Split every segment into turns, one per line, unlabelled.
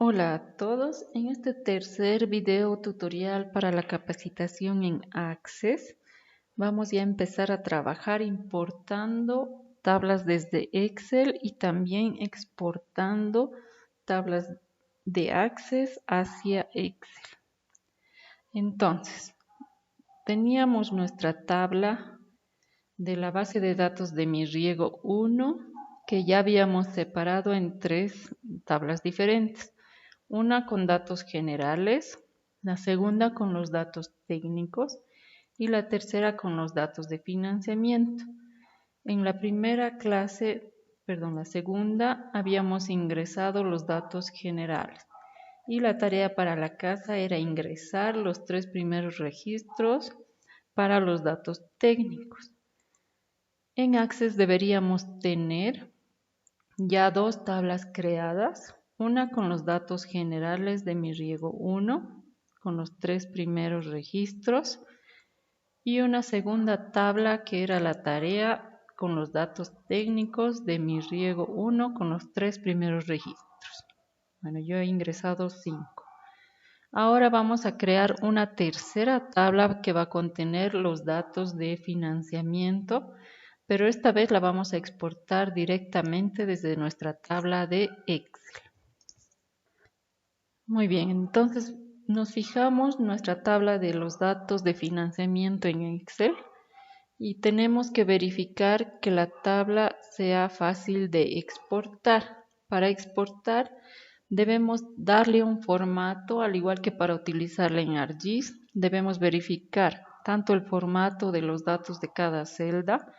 Hola a todos, en este tercer video tutorial para la capacitación en Access vamos ya a empezar a trabajar importando tablas desde Excel y también exportando tablas de Access hacia Excel. Entonces, teníamos nuestra tabla de la base de datos de Mi Riego 1 que ya habíamos separado en tres tablas diferentes. Una con datos generales, la segunda con los datos técnicos y la tercera con los datos de financiamiento. En la segunda, habíamos ingresado los datos generales y la tarea para la casa era ingresar los tres primeros registros para los datos técnicos. En Access deberíamos tener ya dos tablas creadas, una con los datos generales de Mi Riego 1, con los tres primeros registros, y una segunda tabla que era la tarea con los datos técnicos de Mi Riego 1 con los tres primeros registros. Bueno, yo he ingresado 5. Ahora vamos a crear una tercera tabla que va a contener los datos de financiamiento, pero esta vez la vamos a exportar directamente desde nuestra tabla de Excel. Muy bien, entonces nos fijamos nuestra tabla de los datos de financiamiento en Excel y tenemos que verificar que la tabla sea fácil de exportar. Para exportar debemos darle un formato, al igual que para utilizarla en ArcGIS, debemos verificar tanto el formato de los datos de cada celda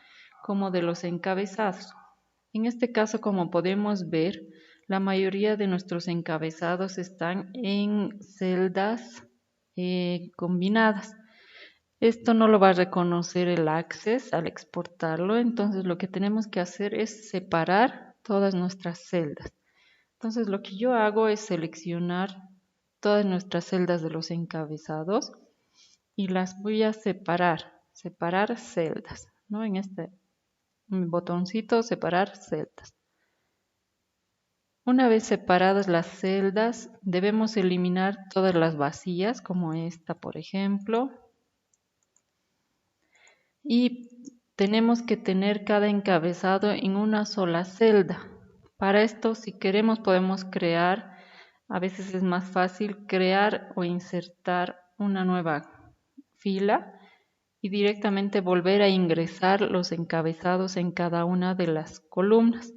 como de los encabezados. En este caso, como podemos ver, la mayoría de nuestros encabezados están en celdas combinadas. Esto no lo va a reconocer el Access al exportarlo, entonces lo que tenemos que hacer es separar todas nuestras celdas. Entonces lo que yo hago es seleccionar todas nuestras celdas de los encabezados y las voy a separar celdas, ¿no? En este botoncito separar celdas. Una vez separadas las celdas, debemos eliminar todas las vacías, como esta, por ejemplo. Y tenemos que tener cada encabezado en una sola celda. Para esto, si queremos, podemos crear, a veces es más fácil crear o insertar una nueva fila y directamente volver a ingresar los encabezados en cada una de las columnas.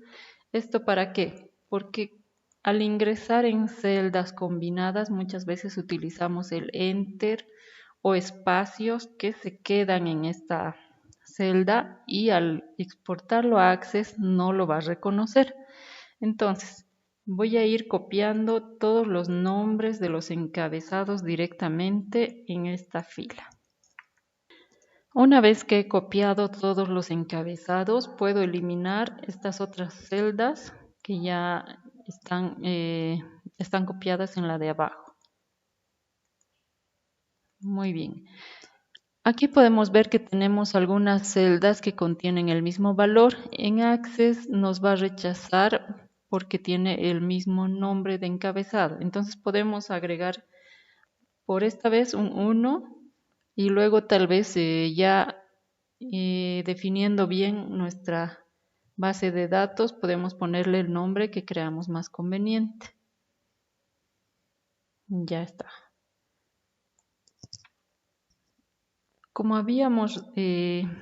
¿Esto para qué? Porque al ingresar en celdas combinadas muchas veces utilizamos el Enter o espacios que se quedan en esta celda y al exportarlo a Access no lo va a reconocer. Entonces, voy a ir copiando todos los nombres de los encabezados directamente en esta fila. Una vez que he copiado todos los encabezados, puedo eliminar estas otras celdas que ya están copiadas en la de abajo. Muy bien. Aquí podemos ver que tenemos algunas celdas que contienen el mismo valor. En Access nos va a rechazar porque tiene el mismo nombre de encabezado. Entonces podemos agregar por esta vez un 1 y luego tal vez definiendo bien nuestra base de datos podemos ponerle el nombre que creamos más conveniente. Ya está. Como habíamos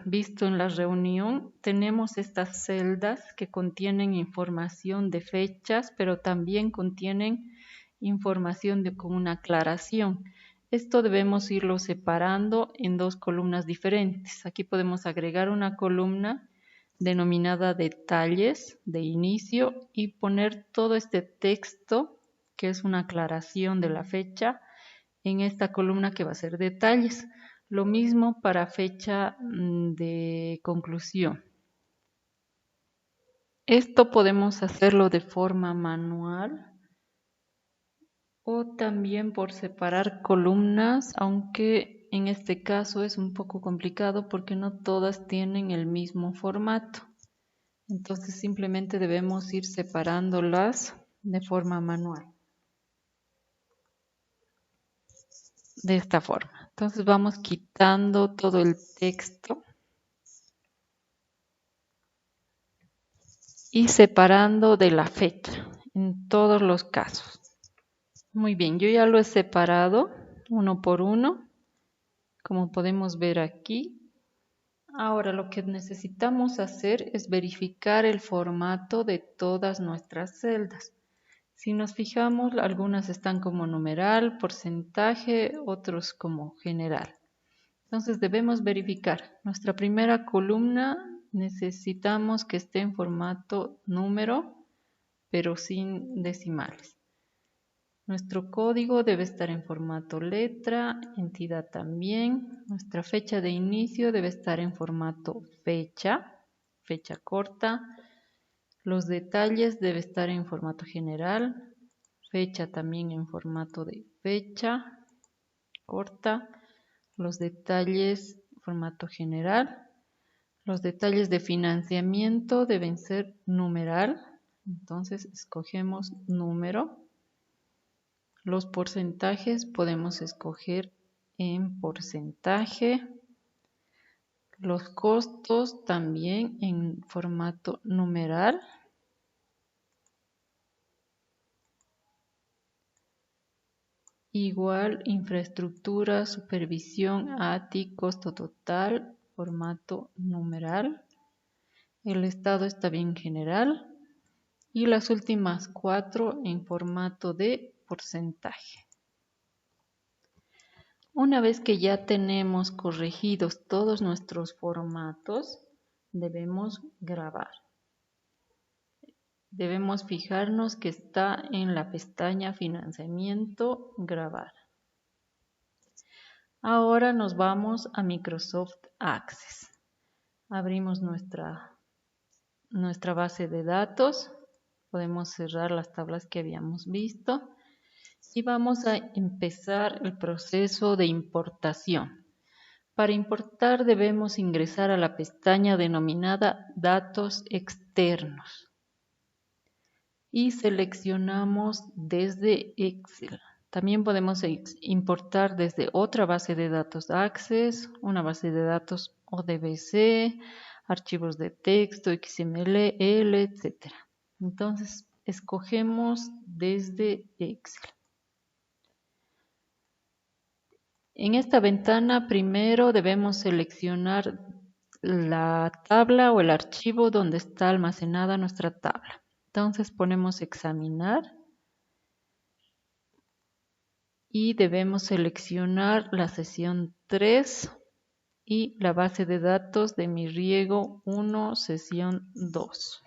visto en la reunión, tenemos estas celdas que contienen información de fechas, pero también contienen información con una aclaración. Esto debemos irlo separando en dos columnas diferentes. Aquí podemos agregar una columna denominada detalles de inicio y poner todo este texto, que es una aclaración de la fecha, en esta columna que va a ser detalles. Lo mismo para fecha de conclusión. Esto podemos hacerlo de forma manual o también por separar columnas, aunque en este caso es un poco complicado porque no todas tienen el mismo formato. Entonces simplemente debemos ir separándolas de forma manual. de esta forma. Entonces vamos quitando todo el texto y separando de la fecha en todos los casos. Muy bien, yo ya lo he separado uno por uno, como podemos ver aquí. Ahora lo que necesitamos hacer es verificar el formato de todas nuestras celdas. Si nos fijamos, algunas están como numeral, porcentaje, otros como general. Entonces debemos verificar. Nuestra primera columna necesitamos que esté en formato número, pero sin decimales. Nuestro código debe estar en formato letra, entidad también. Nuestra fecha de inicio debe estar en formato fecha, fecha corta. Los detalles debe estar en formato general, fecha también en formato de fecha corta. Los detalles formato general. Los detalles de financiamiento deben ser numeral, entonces escogemos número. Los porcentajes podemos escoger en porcentaje. Los costos también en formato numeral. Igual infraestructura, supervisión, ATI, costo total, formato numeral. El estado está bien general. Y las últimas 4 en formato de porcentaje. Una vez que ya tenemos corregidos todos nuestros formatos, debemos grabar. Debemos fijarnos que está en la pestaña Financiamiento, Grabar. Ahora nos vamos a Microsoft Access. Abrimos nuestra base de datos. Podemos cerrar las tablas que habíamos visto. Y vamos a empezar el proceso de importación. Para importar debemos ingresar a la pestaña denominada Datos Externos y seleccionamos desde Excel. También podemos importar desde otra base de datos Access, una base de datos ODBC, archivos de texto, XML, etc. Entonces, escogemos desde Excel. En esta ventana primero debemos seleccionar la tabla o el archivo donde está almacenada nuestra tabla. Entonces ponemos examinar y debemos seleccionar la sesión 3 y la base de datos de mi riego 1, sesión 2.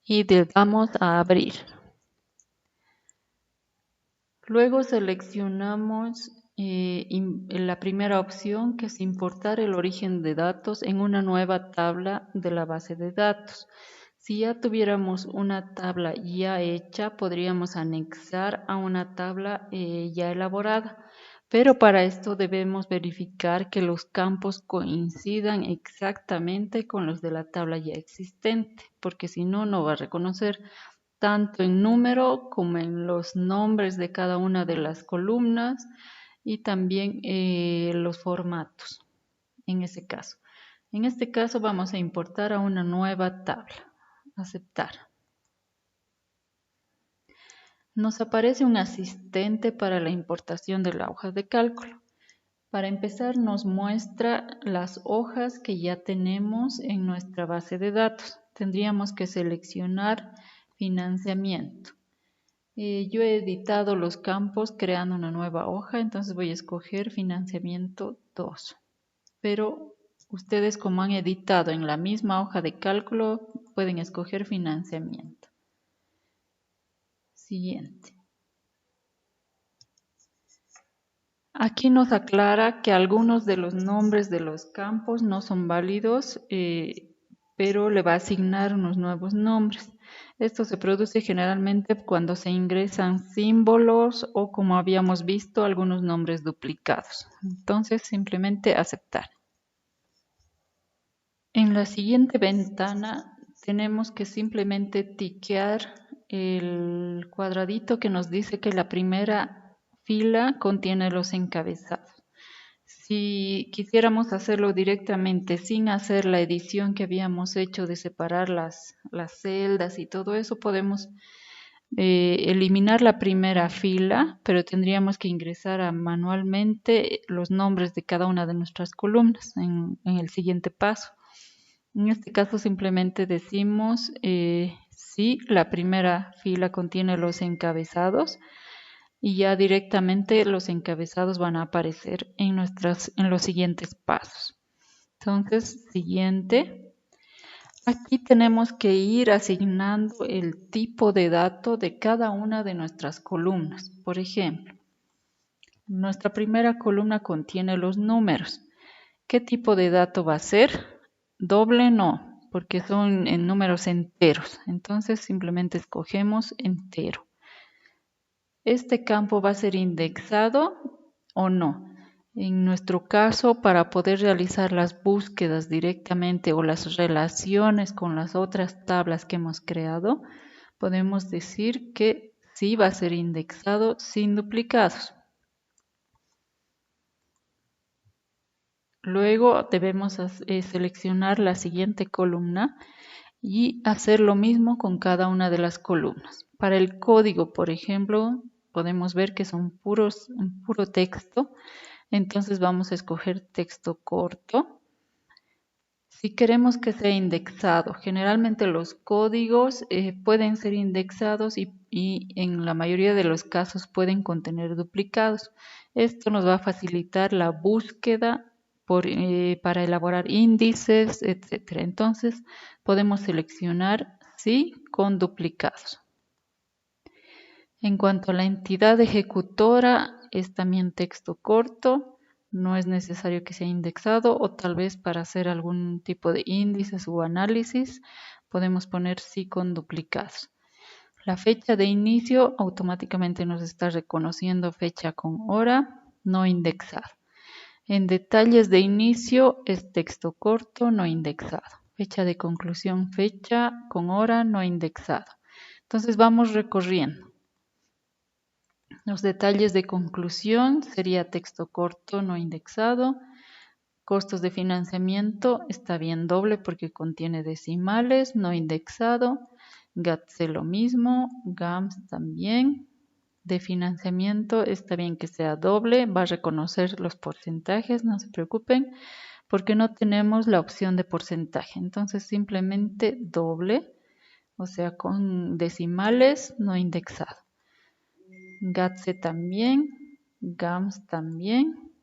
Y le damos a abrir. Luego seleccionamos la primera opción, que es importar el origen de datos en una nueva tabla de la base de datos. Si ya tuviéramos una tabla ya hecha, podríamos anexar a una tabla ya elaborada. Pero para esto debemos verificar que los campos coincidan exactamente con los de la tabla ya existente, porque si no, no va a reconocer tanto en número como en los nombres de cada una de las columnas y también los formatos en ese caso. En este caso vamos a importar a una nueva tabla. Aceptar. Nos aparece un asistente para la importación de la hoja de cálculo. Para empezar nos muestra las hojas que ya tenemos en nuestra base de datos. Tendríamos que seleccionar financiamiento. Yo he editado los campos creando una nueva hoja, entonces voy a escoger financiamiento 2. Pero ustedes, como han editado en la misma hoja de cálculo, pueden escoger financiamiento. Siguiente. Aquí nos aclara que algunos de los nombres de los campos no son válidos, pero le va a asignar unos nuevos nombres. Esto se produce generalmente cuando se ingresan símbolos o, como habíamos visto, algunos nombres duplicados. Entonces, simplemente aceptar. En la siguiente ventana tenemos que simplemente tiquear el cuadradito que nos dice que la primera fila contiene los encabezados. Si quisiéramos hacerlo directamente sin hacer la edición que habíamos hecho de separar las celdas y todo eso, podemos eliminar la primera fila, pero tendríamos que ingresar manualmente los nombres de cada una de nuestras columnas en el siguiente paso. En este caso simplemente decimos si la primera fila contiene los encabezados y ya directamente los encabezados van a aparecer en los siguientes pasos. Entonces, siguiente. Aquí tenemos que ir asignando el tipo de dato de cada una de nuestras columnas. Por ejemplo, nuestra primera columna contiene los números. ¿Qué tipo de dato va a ser? Doble no, porque son en números enteros. Entonces simplemente escogemos entero. ¿Este campo va a ser indexado o no? En nuestro caso, para poder realizar las búsquedas directamente o las relaciones con las otras tablas que hemos creado, podemos decir que sí va a ser indexado sin duplicados. Luego debemos seleccionar la siguiente columna y hacer lo mismo con cada una de las columnas. Para el código, por ejemplo, podemos ver que son puro texto. Entonces vamos a escoger texto corto. Si queremos que sea indexado, generalmente los códigos pueden ser indexados y en la mayoría de los casos pueden contener duplicados. Esto nos va a facilitar la búsqueda para elaborar índices, etc. Entonces podemos seleccionar sí con duplicados. En cuanto a la entidad ejecutora, es también texto corto, no es necesario que sea indexado o tal vez para hacer algún tipo de índices o análisis podemos poner sí con duplicados. La fecha de inicio automáticamente nos está reconociendo fecha con hora, no indexado. En detalles de inicio es texto corto, no indexado. Fecha de conclusión, fecha con hora, no indexado. Entonces vamos recorriendo. Los detalles de conclusión sería texto corto, no indexado. Costos de financiamiento está bien doble porque contiene decimales, no indexado. GATSE lo mismo, GAMS también. De financiamiento está bien que sea doble, va a reconocer los porcentajes, no se preocupen, porque no tenemos la opción de porcentaje. Entonces simplemente doble, o sea, con decimales, no indexado. GATSE también, GAMS también,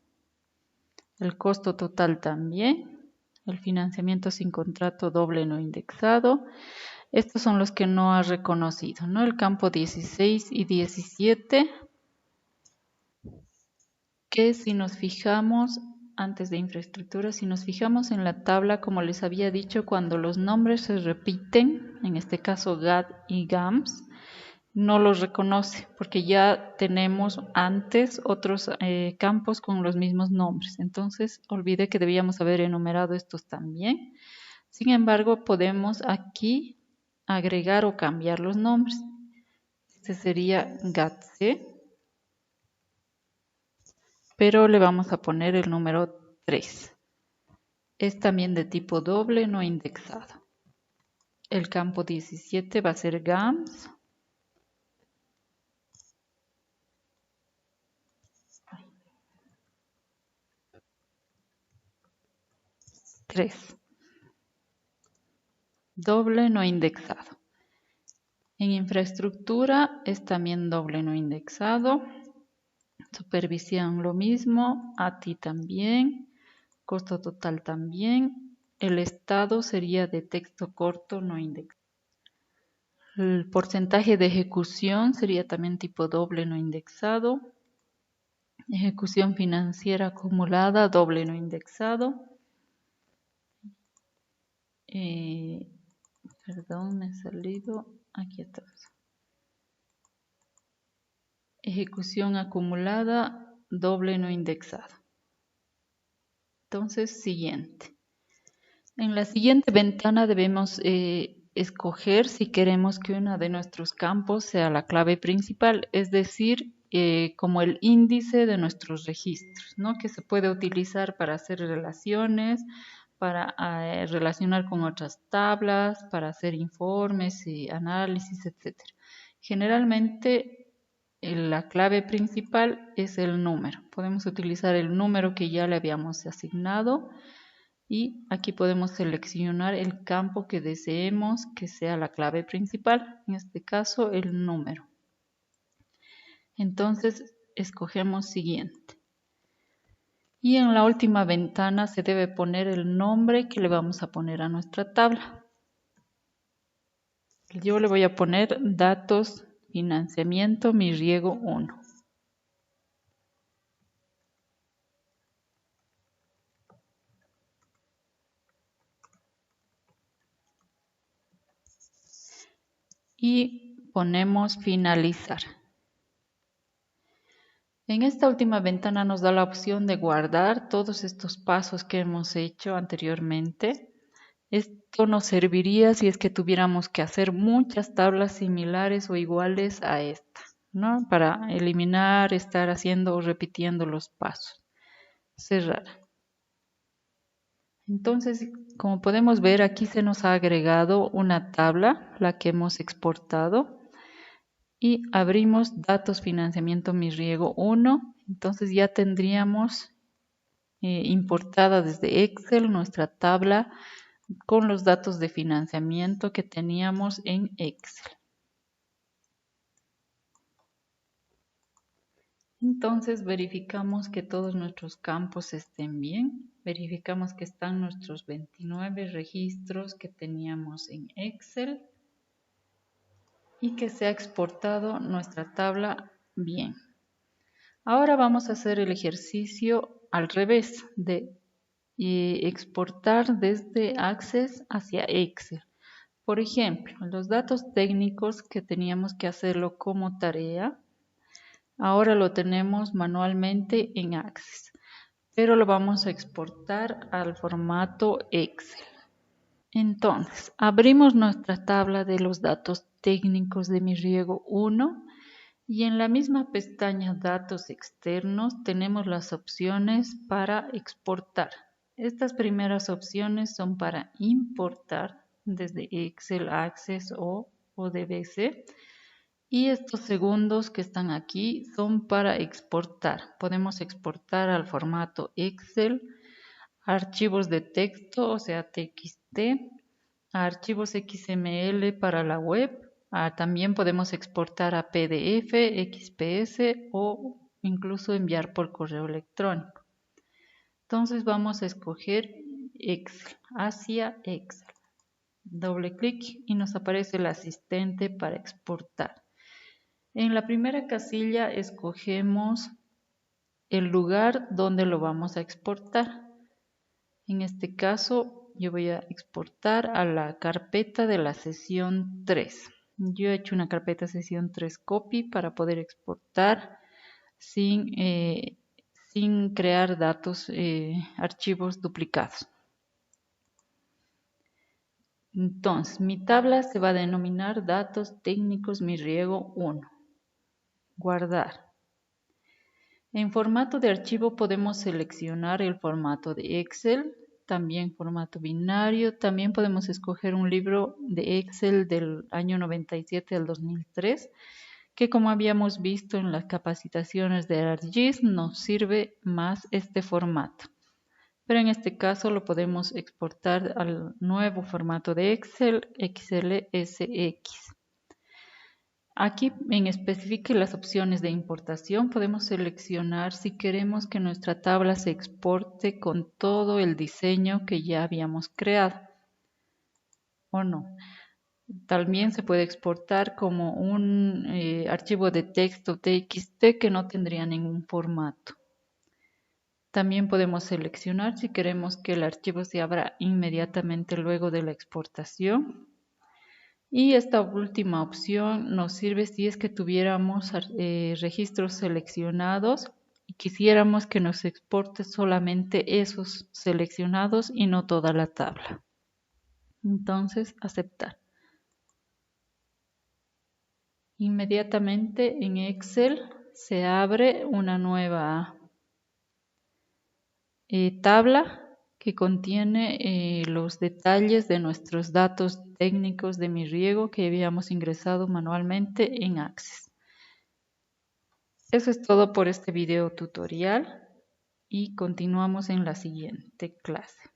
el costo total también, el financiamiento sin contrato doble no indexado. Estos son los que no ha reconocido, ¿no? El campo 16 y 17, que si nos fijamos, antes de infraestructura, si nos fijamos en la tabla, como les había dicho, cuando los nombres se repiten, en este caso GAT y GAMS, no los reconoce porque ya tenemos antes otros campos con los mismos nombres. Entonces, olvidé que debíamos haber enumerado estos también. Sin embargo, podemos aquí agregar o cambiar los nombres. Este sería GATSE, pero le vamos a poner el número 3. Es también de tipo doble, no indexado. El campo 17 va a ser GAMS. 3. Doble no indexado. En infraestructura es también doble no indexado. Supervisión lo mismo, ATI también, costo total también. El estado sería de texto corto no indexado. El porcentaje de ejecución sería también tipo doble no indexado. Ejecución financiera acumulada doble no indexado. Perdón, me he salido. Aquí está. Ejecución acumulada doble no indexado. Entonces, siguiente. En la siguiente ventana debemos escoger si queremos que uno de nuestros campos sea la clave principal, es decir, como el índice de nuestros registros, ¿no? Que se puede utilizar para hacer relaciones, para relacionar con otras tablas, para hacer informes y análisis, etc. Generalmente la clave principal es el número. Podemos utilizar el número que ya le habíamos asignado y aquí podemos seleccionar el campo que deseemos que sea la clave principal, en este caso el número. Entonces escogemos siguiente. Y en la última ventana se debe poner el nombre que le vamos a poner a nuestra tabla. Yo le voy a poner datos, financiamiento, mi riego 1. Y ponemos finalizar. En esta última ventana nos da la opción de guardar todos estos pasos que hemos hecho anteriormente. Esto nos serviría si es que tuviéramos que hacer muchas tablas similares o iguales a esta, ¿no? Para eliminar, estar haciendo o repitiendo los pasos. Cerrar. Entonces, como podemos ver, aquí se nos ha agregado una tabla, la que hemos exportado. Y abrimos datos financiamiento mi riego 1. Entonces ya tendríamos importada desde Excel nuestra tabla con los datos de financiamiento que teníamos en Excel. Entonces verificamos que todos nuestros campos estén bien. Verificamos que están nuestros 29 registros que teníamos en Excel y que se ha exportado nuestra tabla bien. Ahora vamos a hacer el ejercicio al revés de exportar desde Access hacia Excel. Por ejemplo, los datos técnicos que teníamos que hacerlo como tarea, ahora lo tenemos manualmente en Access, pero lo vamos a exportar al formato Excel. Entonces, abrimos nuestra tabla de los datos técnicos de mi riego 1 y en la misma pestaña Datos externos tenemos las opciones para exportar. Estas primeras opciones son para importar desde Excel, Access o ODBC. Y estos segundos que están aquí son para exportar. Podemos exportar al formato Excel, archivos de texto, o sea TXT, archivos XML para la web. También podemos exportar a PDF, XPS o incluso enviar por correo electrónico. Entonces vamos a escoger Excel, hacia Excel. Doble clic y nos aparece el asistente para exportar. En la primera casilla escogemos el lugar donde lo vamos a exportar. En este caso yo voy a exportar a la carpeta de la sesión 3. Yo he hecho una carpeta sesión 3 copy para poder exportar sin crear datos, archivos duplicados. Entonces, mi tabla se va a denominar datos técnicos mi riego 1. Guardar. En formato de archivo podemos seleccionar el formato de Excel, también formato binario, también podemos escoger un libro de Excel del año 97 al 2003, que como habíamos visto en las capacitaciones de ArcGIS nos sirve más este formato. Pero en este caso lo podemos exportar al nuevo formato de Excel, XLSX. Aquí en especifique las opciones de importación podemos seleccionar si queremos que nuestra tabla se exporte con todo el diseño que ya habíamos creado o no. También se puede exportar como un archivo de texto TXT que no tendría ningún formato. También podemos seleccionar si queremos que el archivo se abra inmediatamente luego de la exportación. Y esta última opción nos sirve si es que tuviéramos registros seleccionados y quisiéramos que nos exporte solamente esos seleccionados y no toda la tabla. Entonces, aceptar. Inmediatamente en Excel se abre una nueva tabla que contiene los detalles de nuestros datos técnicos de mi riego que habíamos ingresado manualmente en Access. Eso es todo por este video tutorial y continuamos en la siguiente clase.